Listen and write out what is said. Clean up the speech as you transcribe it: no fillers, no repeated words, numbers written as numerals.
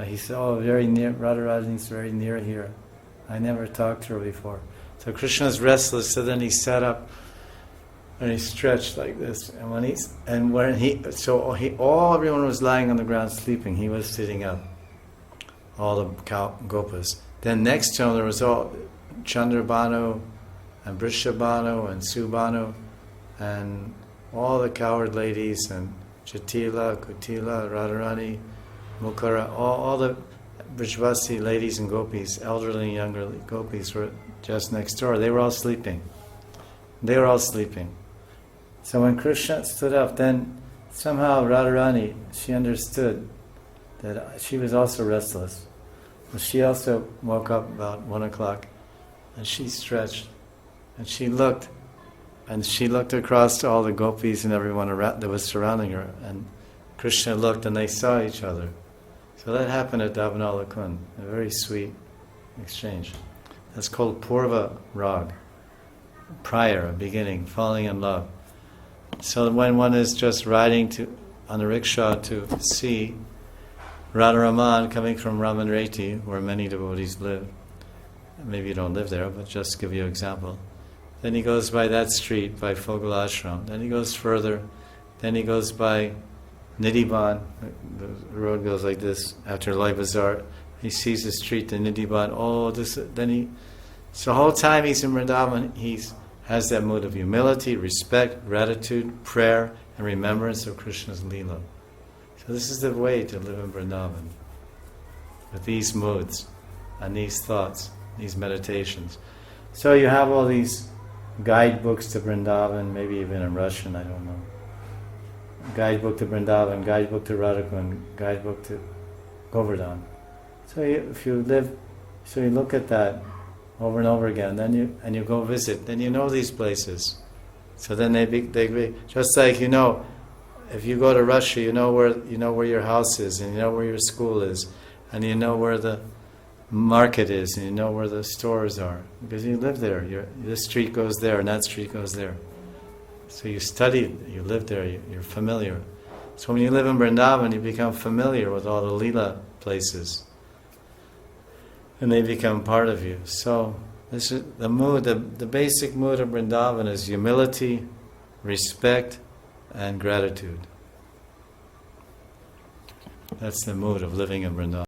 He said, "Oh, very near. Radharani's very near here. I never talked to her before." So Krishna's restless. So then he sat up and he stretched like this. And everyone was lying on the ground sleeping. He was sitting up. All the gopas. Then next to him there was all Chandrabhanu and Brishabhanu and Subhanu and all the cowherd ladies and Jatila, Kutila, Radharani, Mukara, all the Brijvasi ladies and gopis, elderly and younger gopis were just next door. They were all sleeping. So when Krishna stood up, then somehow Radharani, she understood that she was also restless. But she also woke up about 1 o'clock and she stretched and she looked across to all the gopis and everyone around that was surrounding her, and Krishna looked and they saw each other. So that happened at Davanala Kund, a very sweet exchange. That's called Purva Rag, prior, a beginning, falling in love. So when one is just riding on a rickshaw to see Radharaman coming from Ramanreti, where many devotees live, maybe you don't live there, but just to give you an example, then he goes by that street, by Fogel Ashram, then he goes further, then he goes by Nidhiban, the road goes like this, after Lai Bazar, he sees the street, the Nidhiban, so the whole time he's in Vrindavan, he has that mood of humility, respect, gratitude, prayer, and remembrance of Krishna's Leela. So this is the way to live in Vrindavan, with these moods, and these thoughts, these meditations. So you have all these guidebooks to Vrindavan, maybe even in Russian, I don't know. Guidebook to Vrindavan, guidebook to Radhakund, guidebook to Govardhan. So you look at that over and over again, then you go visit, then you know these places. So then they be just like if you go to Russia, you know where your house is, and you know where your school is, and you know where the market is, and you know where the stores are, because you live there. This street goes there, and that street goes there. So you study, you live there, you're familiar. So when you live in Vrindavan, you become familiar with all the Leela places, and they become part of you. So this is the mood. The basic mood of Vrindavan is humility, respect, and gratitude. That's the mood of living in Vrindavan.